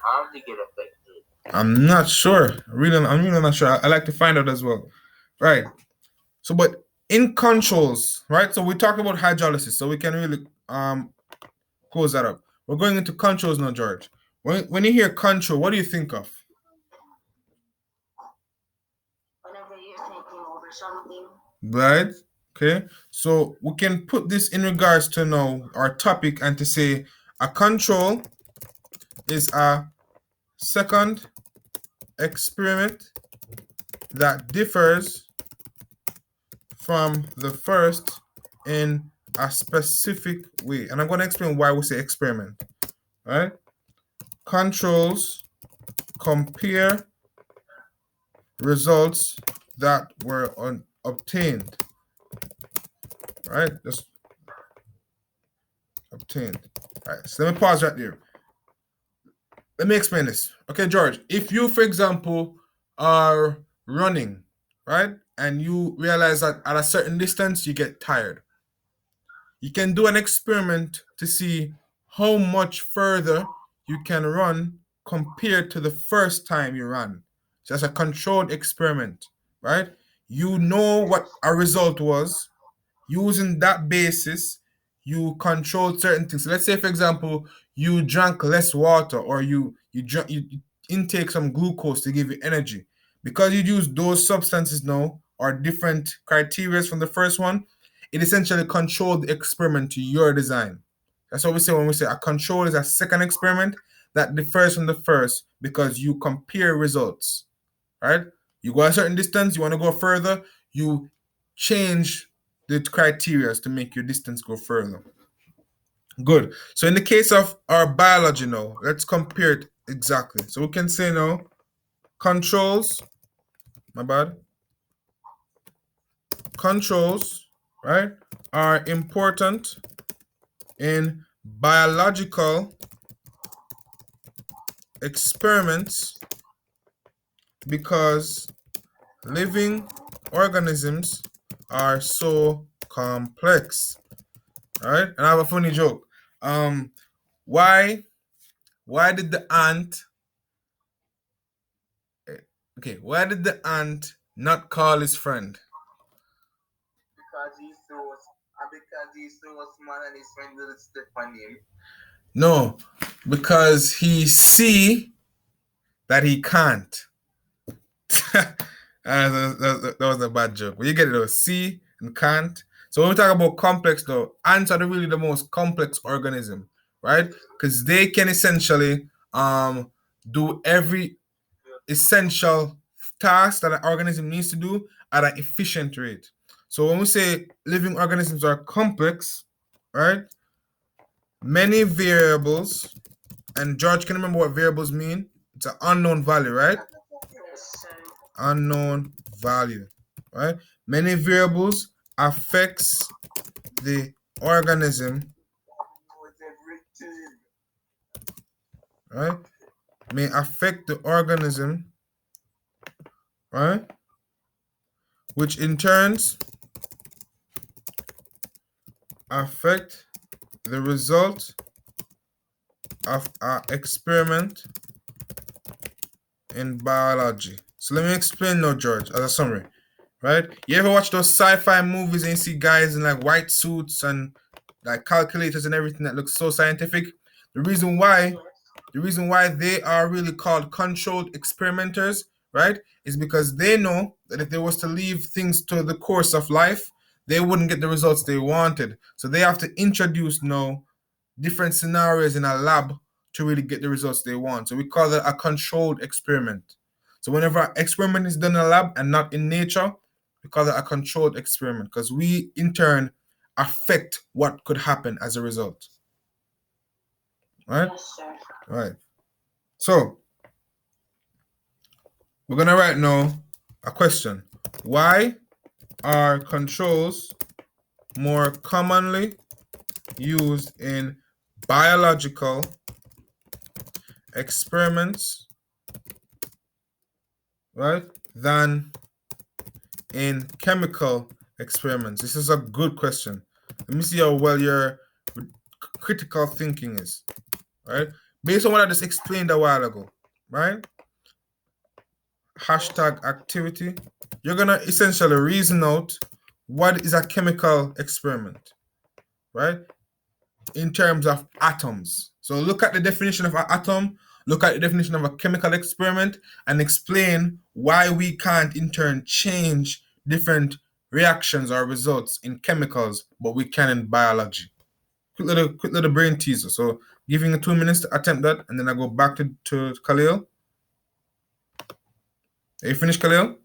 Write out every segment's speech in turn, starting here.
How they get affected? I'm not sure. I'm really not sure. I like to find out as well. Right. So, but in controls, right? So we talked about hydrolysis, so we can really close that up. We're going into controls now, George. When you hear control, what do you think of? Whenever you're taking over something. Right? Okay. So we can put this in regards to now our topic and to say a control is a second experiment that differs from the first in a specific way. And I'm going to explain why we say experiment. Right? Controls compare results that were obtained. Right? Just obtained. All right. So let me pause right there. Let me explain this. Okay, George. If you, for example, are running, right, and you realize that at a certain distance you get tired, you can do an experiment to see how much further you can run compared to the first time you ran. So that's a controlled experiment, right? You know what a result was. Using that basis, you control certain things. So let's say, for example, you drank less water or you intake some glucose to give you energy. Because you use those substances now or different criteria from the first one, it essentially controlled the experiment to your design. That's what we say when we say a control is a second experiment that differs from the first because you compare results, right? You go a certain distance, you want to go further, you change the criteria to make your distance go further. Good. So in the case of our biology now, let's compare it exactly. So we can say now, controls, my bad, controls, right, are important in biological experiments because living organisms are so complex. All right, and I have a funny joke. Why did the ant? Okay, why did the ant not call his friend? Because he's so small and his friend will step on him. No, because he see that he can't. That was a bad joke. But you get it though. See and can't. So when we talk about complex though, ants are really the most complex organism, right? Because they can essentially do every essential task that an organism needs to do at an efficient rate. So when we say living organisms are complex, right? Many variables, and George can remember what variables mean. It's an unknown value, right? Unknown value, right? Many variables affects the organism, right? May affect the organism, right? Which in turns affect the result of our experiment in biology. So let me explain now, George, as a summary, right? You ever watch those sci-fi movies and you see guys in like white suits and like calculators and everything that looks so scientific? The reason why they are really called controlled experimenters, right, is because they know that if they was to leave things to the course of life, they wouldn't get the results they wanted. So they have to introduce now different scenarios in a lab to really get the results they want. So we call that a controlled experiment. So whenever an experiment is done in a lab and not in nature, we call that a controlled experiment because we in turn affect what could happen as a result. Right? Yes, sir. Right. So we're gonna write now a question. Why are controls more commonly used in biological experiments, right, than in chemical experiments? This is a good question. Let me see how well your critical thinking is, right? based on what I just explained a while ago, right? Hashtag activity. You're gonna essentially reason out what is a chemical experiment, right? In terms of atoms. So look at the definition of an atom, look at the definition of a chemical experiment, and explain why we can't in turn change different reactions or results in chemicals, but we can in biology. Quick little brain teaser. So giving you 2 minutes to attempt that, and then I go back to Khalil. Are you finished, Khalil?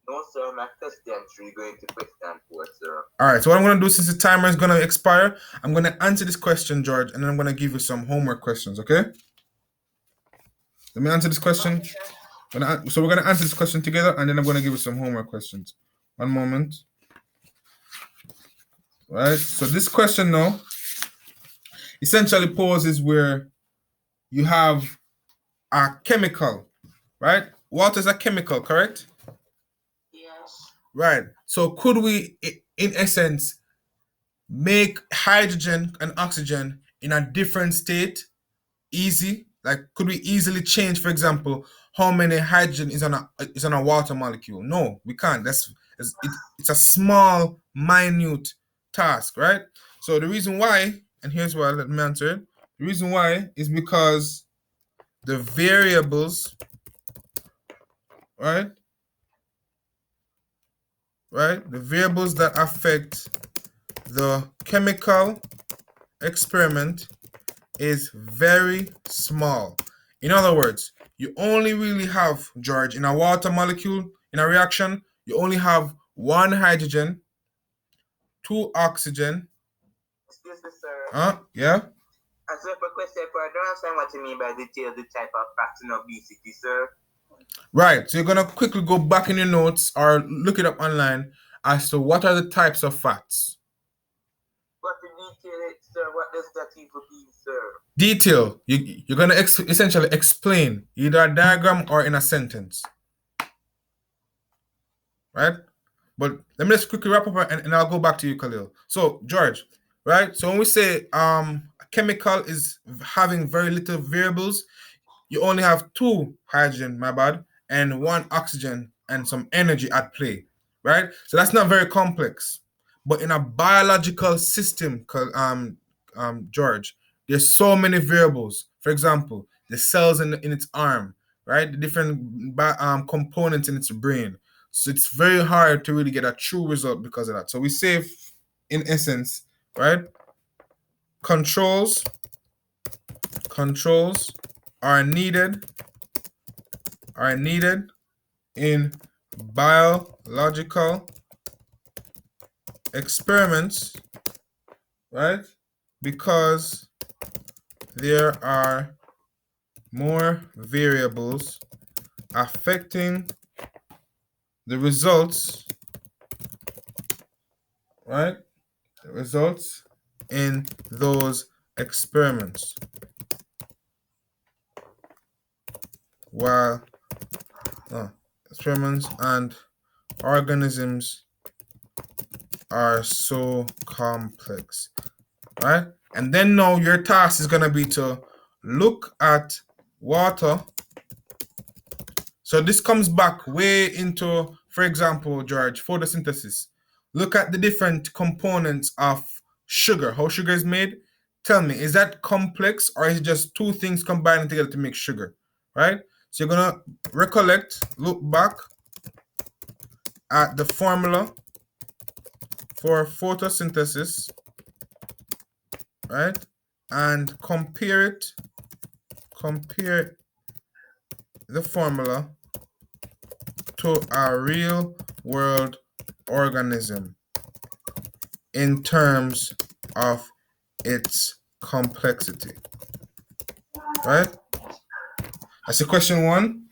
No, sir, my question 3 going to question 4, sir. All right, so what I'm going to do, since the timer is going to expire, I'm going to answer this question, George, and then I'm going to give you some homework questions, okay? Let me answer this question. So we're going to answer this question together, and then I'm going to give you some homework questions. One moment. All right, so this question now essentially poses where you have a chemical, right? Water is a chemical, correct? Yes. Right. So could we, in essence, make hydrogen and oxygen in a different state easy? Like, could we easily change, for example, how many hydrogen is on a water molecule? No, we can't. It's a small, minute task, right? So the reason why, and here's why, let me answer it. The reason why is because the variables, right? The variables that affect the chemical experiment is very small. In other words, you only really have, George, in a water molecule, in a reaction, you only have 1 hydrogen, 2 oxygen. Excuse me, sir. Yeah? As a question, I don't understand what you mean by the type of fat in obesity, sir. Right. So you're going to quickly go back in your notes or look it up online as to what are the types of fats. But to detail it, sir, what does that even mean, sir? Detail. You're going to essentially explain either a diagram or in a sentence. Right? But let me just quickly wrap up and I'll go back to you, Khalil. So, George, right? So when we say a chemical is having very little variables, you only have 2 hydrogen, my bad, and 1 oxygen and some energy at play, right? So that's not very complex. But in a biological system, George, there's so many variables. For example, the cells in its arm, right? The different components in its brain. So it's very hard to really get a true result because of that. So we say, in essence, right? Controls are needed in biological experiments, right? Because there are more variables affecting the results, right? The results in those experiments. While experiments and organisms are so complex, right? And then now your task is going to be to look at water. So this comes back way into, for example, George, photosynthesis. Look at the different components of sugar, how sugar is made. Tell me, is that complex or is it just 2 things combining together to make sugar, right? So you're going to recollect, look back at the formula for photosynthesis, right? And compare the formula to a real world organism in terms of its complexity, right? That's the question 1.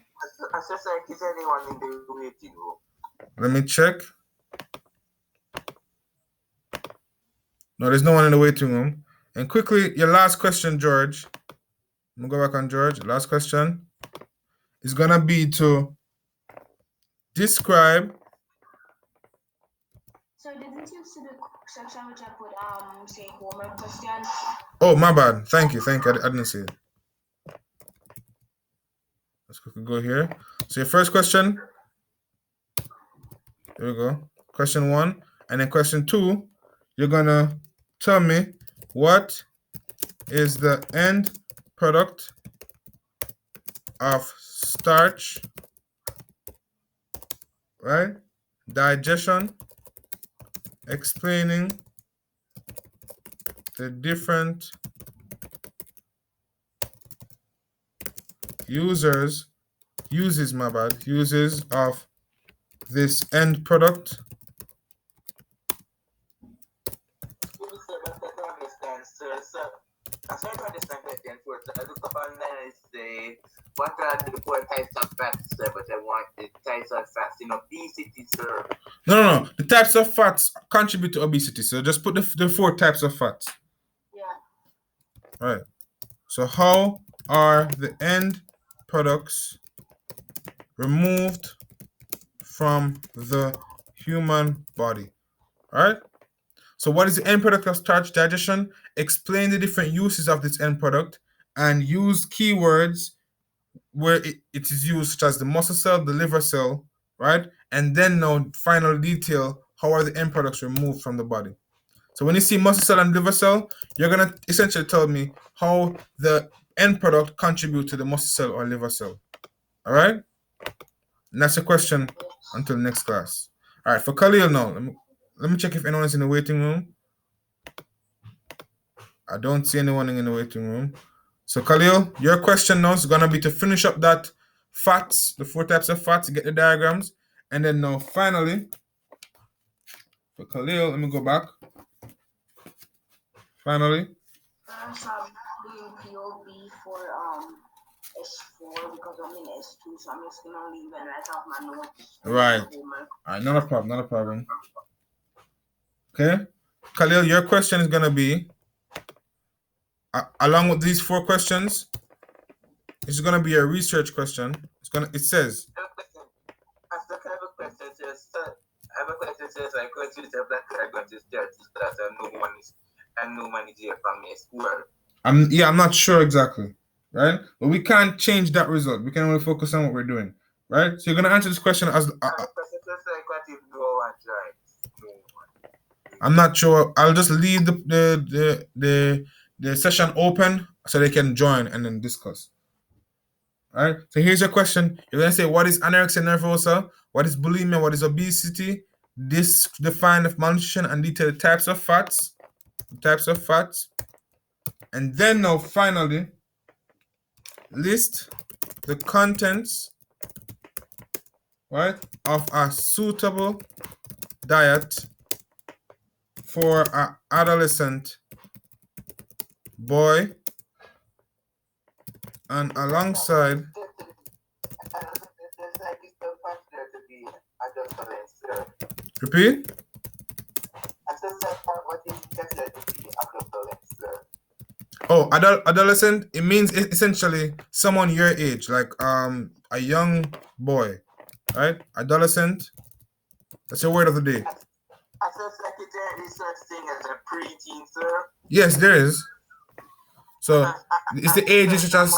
Assessor, is anyone in the waiting room? Let me check. No, there's no one in the waiting room. And quickly, your last question, George. I'm gonna go back on George. Last question is gonna be to describe. So didn't you see the section which I put saying homework questions? Oh, my bad. Thank you. I didn't see it. Let's quickly go here. So your first question. There we go. Question 1. And then question 2, you're gonna tell me what is the end product of starch, right? Digestion, explaining the different uses of this end product. As I understand question first, I look up online and say, what are the 4 types of fats, sir? But I want the types of fats in obesity, sir. No. The types of fats contribute to obesity. So just put the 4 types of fats. Yeah. Right. So how are the end products removed from the human body? All right. So what is the end product of starch digestion? Explain the different uses of this end product and use keywords where it is used, such as the muscle cell, the liver cell, right? And then now final detail, how are the end products removed from the body? So when you see muscle cell and liver cell, you're gonna essentially tell me how the end product contribute to the muscle cell or liver cell. All right? And that's a question until next class. All right, for Khalil now, let me check if anyone is in the waiting room. I don't see anyone in the waiting room. So Khalil, your question now is gonna be to finish up that fats, the 4 types of fats, get the diagrams, and then now finally, for Khalil, let me go back. Finally. I'm doing POB for S4 because I'm in S2, so I'm just gonna leave and write off my notes. Right. All right, not a problem. Okay. Khalil, your question is gonna be along with these 4 questions. It's gonna be a research question. It says. I have a question, sir. I have a question, sir. So I go to the black card, go to start class, and no one is here from me school. I'm not sure exactly, right? But we can't change that result. We can only focus on what we're doing, right? So you're gonna answer this question as. I'm not sure. I'll just leave the session open so they can join and then discuss. All right. So here's your question. You're gonna say, what is anorexia nervosa? What is bulimia? What is obesity? This define the malnutrition and detail the types of fats. And then now finally list the contents, right, of a suitable diet for an adolescent boy, and alongside repeat. Oh, adolescent, it means essentially someone your age, like a young boy, right? Adolescent. That's your word of the day. Is such thing as a preteen, sir? Yes, there is. So it's the age such as